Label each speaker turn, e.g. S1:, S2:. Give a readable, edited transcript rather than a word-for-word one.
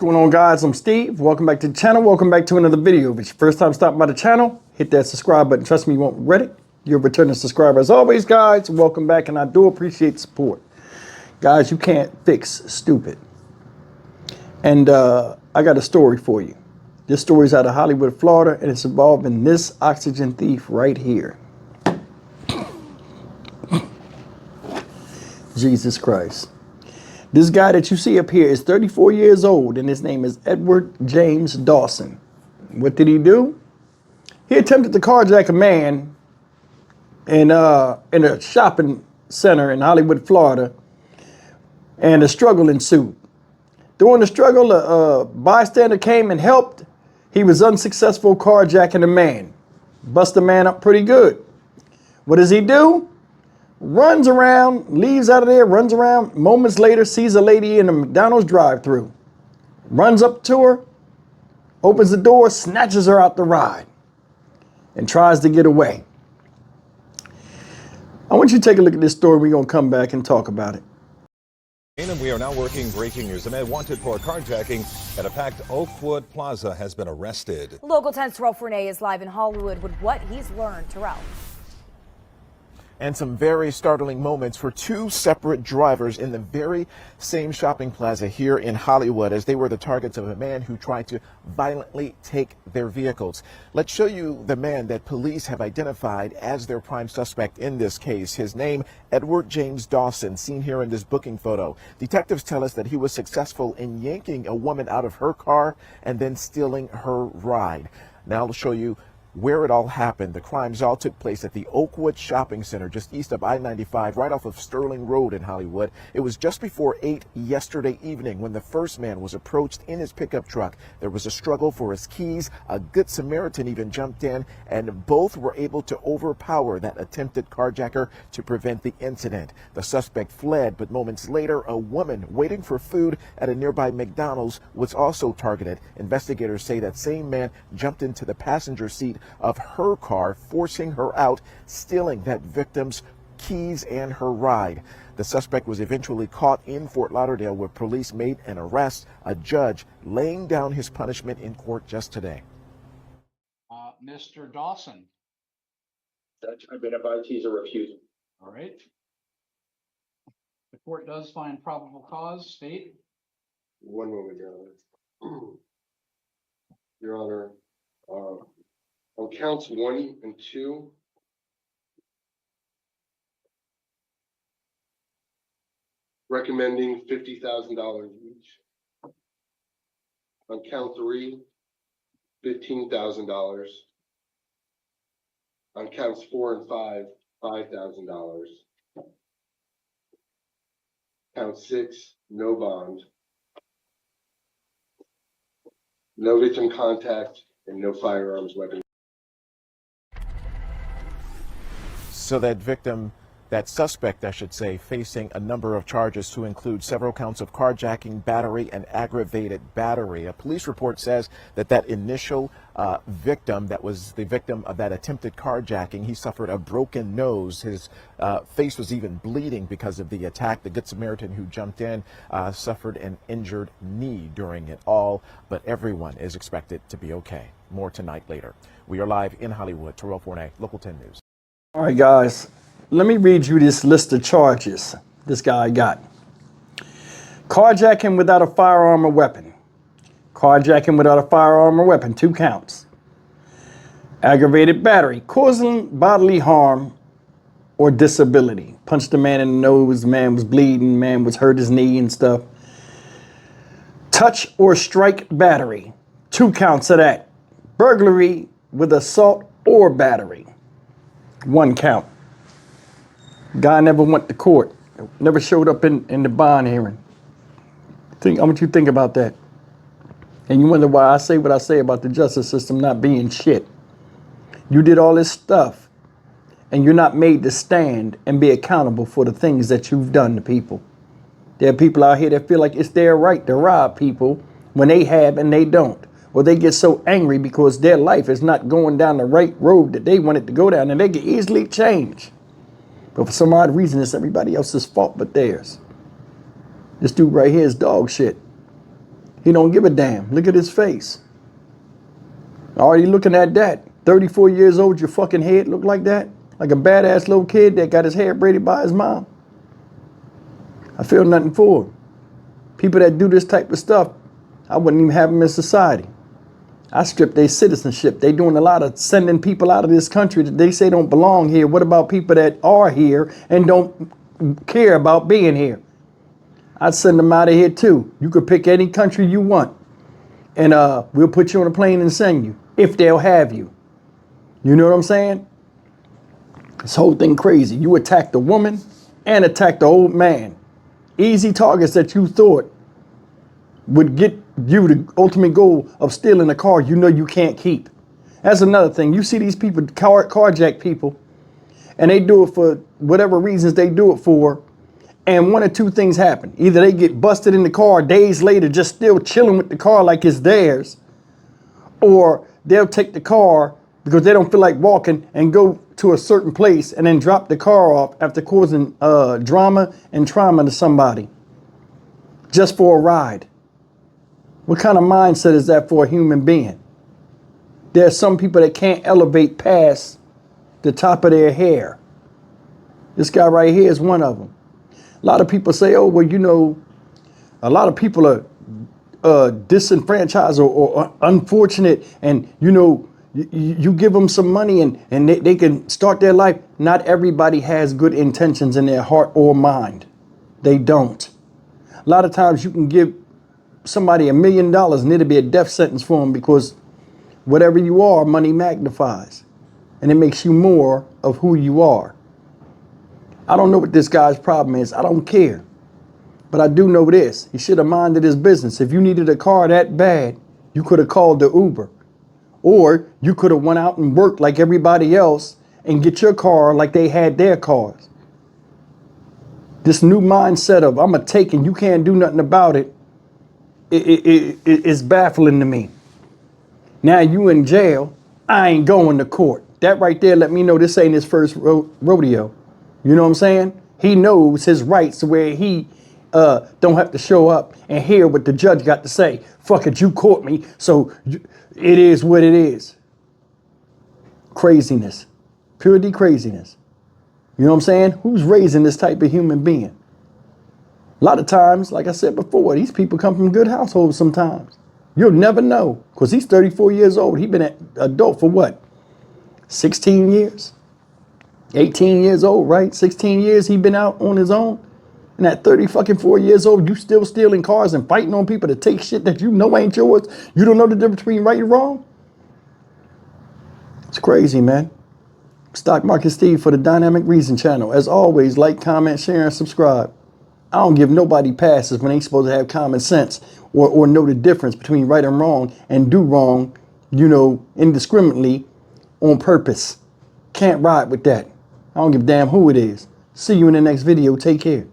S1: What's going on, guys? I'm Steve. Welcome back to the channel. Welcome back to another video. If it's your first time stopping by the channel, hit that subscribe button. Trust me, you won't regret it. You're a returning subscriber. As always, guys, welcome back, and I do appreciate the support. Guys, you can't fix stupid. And I got a story for you. This story is out of Hollywood, Florida, and it's involving this oxygen thief right here. Jesus Christ. This guy that you see up here is 34 years old, and his name is Edward James Dawson. What did he do? He attempted to carjack a man in a shopping center in Hollywood, Florida, and a struggle ensued. During the struggle, a bystander came and helped. He was unsuccessful carjacking the man. Bust the man up pretty good. What does he do? Runs around, leaves out of there, runs around. Moments later, sees a lady in a McDonald's drive-thru. Runs up to her, opens the door, snatches her out the ride, and tries to get away. I want you to take a look at this story. We're going to come back and talk about it.
S2: And we are now working breaking news. A man wanted for carjacking at a packed Oakwood Plaza has been arrested.
S3: Local 10's Terrell Fournier is live in Hollywood with what he's learned. Terrell.
S4: And some very startling moments for two separate drivers in the very same shopping plaza here in Hollywood, as they were the targets of a man who tried to violently take their vehicles. Let's show you the man that police have identified as their prime suspect in this case. His name, Edward James Dawson, seen here in this booking photo. Detectives tell us that he was successful in yanking a woman out of her car and then stealing her ride. Now I'll show you where it all happened. The crimes all took place at the Oakwood Shopping Center just east of I-95, right off of Sterling Road in Hollywood. It was just before 8 yesterday evening when the first man was approached in his pickup truck. There was a struggle for his keys. A Good Samaritan even jumped in, and both were able to overpower that attempted carjacker to prevent the incident. The suspect fled, but moments later, a woman waiting for food at a nearby McDonald's was also targeted. Investigators say that same man jumped into the passenger seat of her car, forcing her out, stealing that victim's keys and her ride. The suspect was eventually caught in Fort Lauderdale, where police made an arrest, a judge laying down his punishment in court just today.
S5: Mr. Dawson.
S6: Judge, I've been advised he's a refusal.
S5: All right. The court does find probable cause. State.
S6: One moment, Your Honor. Your Honor, on counts 1 and 2, recommending $50,000 each. On count 3, $15,000. On counts 4 and 5, $5,000. Count 6, no bond. No victim contact and no firearms weapon.
S4: So that suspect, I should say, facing a number of charges to include several counts of carjacking, battery, and aggravated battery. A police report says that initial victim, that was the victim of that attempted carjacking, he suffered a broken nose. His face was even bleeding because of the attack. The Good Samaritan who jumped in suffered an injured knee during it all, but everyone is expected to be okay. More tonight later. We are live in Hollywood. Terrell Fournier, Local 10 News.
S1: All right, guys, let me read you this list of charges this guy got. Carjacking without a firearm or weapon. Carjacking without a firearm or weapon, 2 counts. Aggravated battery, causing bodily harm or disability. Punched the man in the nose, the man was bleeding, the man was hurt his knee and stuff. Touch or strike battery, 2 counts of that. Burglary with assault or battery, 1 count. Guy never went to court, never showed up in the bond hearing. I want you to think about that. And you wonder why I say what I say about the justice system not being shit. You did all this stuff, and you're not made to stand and be accountable for the things that you've done to people. There are people out here that feel like it's their right to rob people when they have and they don't. Or they get so angry because their life is not going down the right road that they want it to go down, and they can easily change. But for some odd reason, it's everybody else's fault but theirs. This dude right here is dog shit. He don't give a damn. Look at his face. Already looking at that. 34 years old, your fucking head look like that? Like a badass little kid that got his hair braided by his mom. I feel nothing for him. People that do this type of stuff, I wouldn't even have them in society. I strip their citizenship. They doing a lot of sending people out of this country that they say don't belong here. What about people that are here and don't care about being here? I'd send them out of here too. You could pick any country you want, and we'll put you on a plane and send you, if they'll have you. You know what I'm saying? This whole thing crazy. You attacked the woman and attacked the old man. Easy targets that you thought would get you the ultimate goal of stealing a car you know you can't keep. That's another thing. You see these people, carjack people, and they do it for whatever reasons they do it for, and one or two things happen. Either they get busted in the car days later just still chilling with the car like it's theirs, or they'll take the car because they don't feel like walking and go to a certain place and then drop the car off after causing drama and trauma to somebody just for a ride. What kind of mindset is that for a human being? There are some people that can't elevate past the top of their hair. This guy right here is one of them. A lot of people say, oh, well, you know, a lot of people are disenfranchised or unfortunate, and, you know, you give them some money and they can start their life. Not everybody has good intentions in their heart or mind. They don't. A lot of times you can give somebody $1 million and it'll be a death sentence for them, because whatever you are, money magnifies, and it makes you more of who you are. I don't know what this guy's problem is. I don't care. But I do know this. He should have minded his business. If you needed a car that bad, you could have called the Uber. Or you could have went out and worked like everybody else and get your car like they had their cars. This new mindset of I'm a take and you can't do nothing about it, is baffling to me. Now you in jail, I ain't going to court. That right there let me know this ain't his first rodeo. You know what I'm saying? He knows his rights to where he don't have to show up and hear what the judge got to say. Fuck it, you caught me, so it is what it is. Craziness. Purity craziness. You know what I'm saying? Who's raising this type of human being? A lot of times, like I said before, these people come from good households sometimes. You'll never know, because he's 34 years old. He's been an adult for what? 16 years? 18 years old, right? 16 years he been out on his own. And at 4 years old, you still stealing cars and fighting on people to take shit that you know ain't yours. You don't know the difference between right and wrong. It's crazy, man. Stock Market Steve for the Dynamic Reason channel. As always, like, comment, share, and subscribe. I don't give nobody passes when they supposed to have common sense or know the difference between right and wrong and do wrong, you know, indiscriminately on purpose. Can't ride with that. I don't give a damn who it is. See you in the next video. Take care.